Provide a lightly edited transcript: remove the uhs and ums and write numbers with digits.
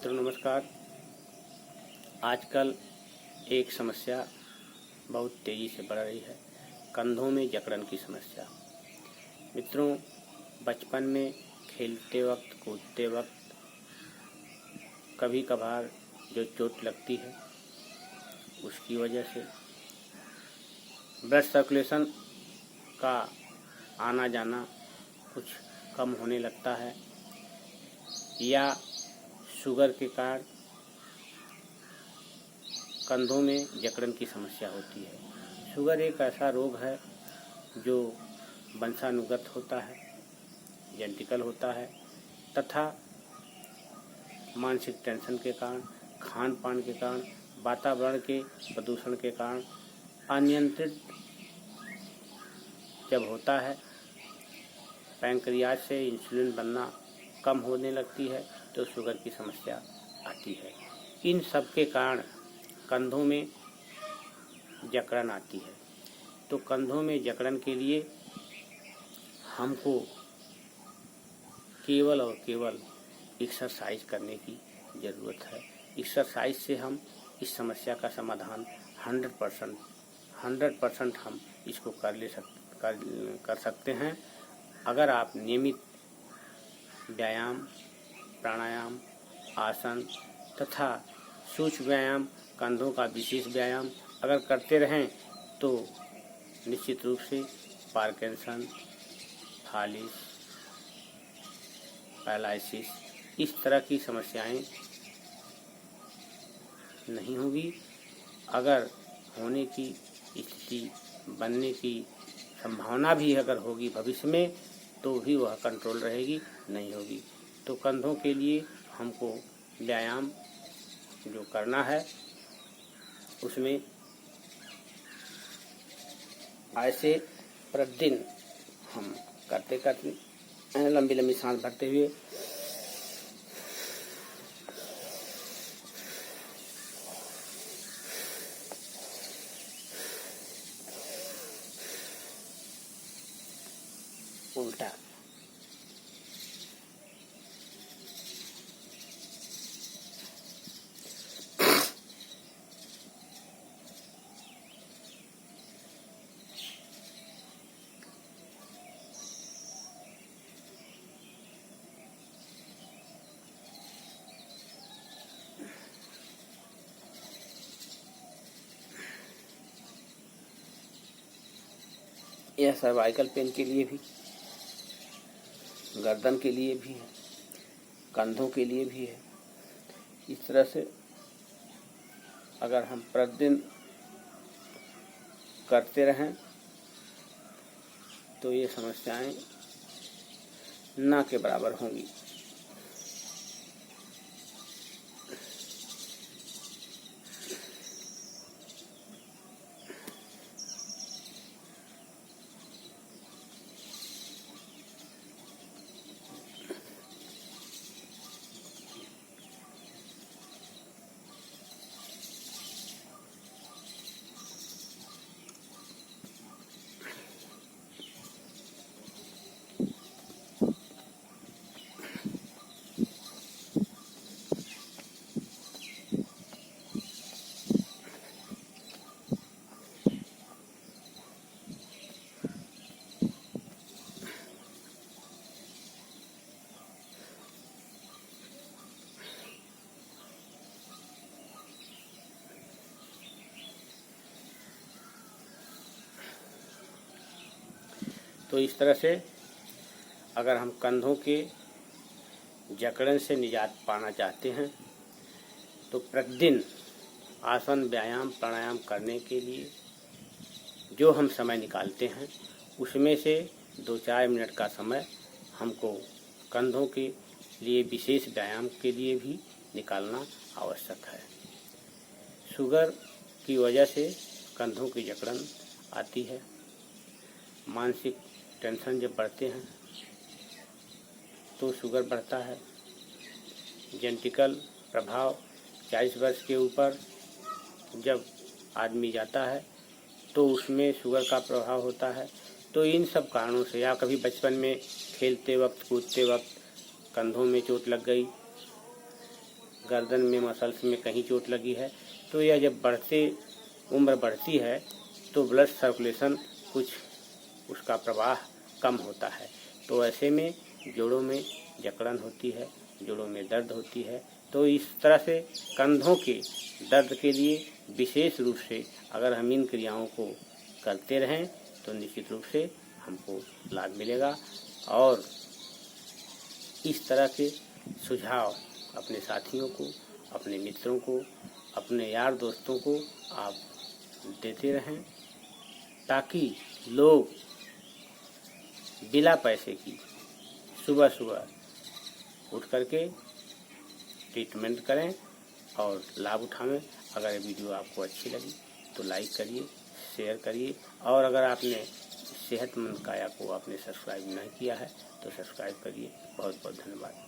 मित्रों नमस्कार। आजकल एक समस्या बहुत तेज़ी से बढ़ रही है, कंधों में जकड़न की समस्या। मित्रों, बचपन में खेलते वक्त कूदते वक्त कभी कभार जो चोट लगती है उसकी वजह से ब्लड सर्कुलेशन का आना जाना कुछ कम होने लगता है या शुगर के कारण कंधों में जकड़न की समस्या होती है। शुगर एक ऐसा रोग है जो वंशानुगत होता है, जेनेटिकल होता है तथा मानसिक टेंशन के कारण, खान पान के कारण, वातावरण के प्रदूषण के कारण अनियंत्रित जब होता है, पैंक्रियाज से इंसुलिन बनना कम होने लगती है तो शुगर की समस्या आती है। इन सब के कारण कंधों में जकड़न आती है। तो कंधों में जकड़न के लिए हमको केवल और केवल एक्सरसाइज करने की ज़रूरत है। एक्सरसाइज से हम इस समस्या का समाधान 100% हम इसको कर सकते हैं। अगर आप नियमित व्यायाम, प्राणायाम, आसन तथा सूक्ष्म व्यायाम, कंधों का विशेष व्यायाम अगर करते रहें तो निश्चित रूप से पार्किंसन, फालिस, पैरालिसिस इस तरह की समस्याएं नहीं होगी। अगर होने की स्थिति बनने की संभावना भी अगर होगी भविष्य में तो भी वह कंट्रोल रहेगी, नहीं होगी। तो कंधों के लिए हमको व्यायाम जो करना है उसमें ऐसे प्रतिदिन हम करते लंबी लंबी सांस भरते हुए उल्टा यह सर्वाइकल पेन के लिए भी, गर्दन के लिए भी है, कंधों के लिए भी है। इस तरह से अगर हम प्रतिदिन करते रहें तो ये समस्याएं ना के बराबर होंगी। तो इस तरह से अगर हम कंधों के जकड़न से निजात पाना चाहते हैं तो प्रतिदिन आसन, व्यायाम, प्राणायाम करने के लिए जो हम समय निकालते हैं उसमें से 2-4 मिनट का समय हमको कंधों के लिए विशेष व्यायाम के लिए भी निकालना आवश्यक है। शुगर की वजह से कंधों की जकड़न आती है। मानसिक टेंशन जब बढ़ते हैं तो शुगर बढ़ता है। जेनेटिकल प्रभाव 40 वर्ष के ऊपर जब आदमी जाता है तो उसमें शुगर का प्रभाव होता है। तो इन सब कारणों से या कभी बचपन में खेलते वक्त कूदते वक्त कंधों में चोट लग गई गर्दन में मसल्स में कहीं चोट लगी है, तो यह जब उम्र बढ़ती है तो ब्लड सर्कुलेशन कुछ उसका प्रवाह कम होता है। तो ऐसे में जोड़ों में जकड़न होती है, जोड़ों में दर्द होती है। तो इस तरह से कंधों के दर्द के लिए विशेष रूप से अगर हम इन क्रियाओं को करते रहें तो निश्चित रूप से हमको लाभ मिलेगा। और इस तरह के सुझाव अपने साथियों को, अपने मित्रों को, अपने यार दोस्तों को आप देते रहें, ताकि लोग बिना पैसे की सुबह सुबह उठ करके ट्रीटमेंट करें और लाभ उठाएं। अगर ये वीडियो आपको अच्छी लगी तो लाइक करिए, शेयर करिए, और अगर आपने सेहतमंद काया को आपने सब्सक्राइब नहीं किया है तो सब्सक्राइब करिए। बहुत बहुत धन्यवाद।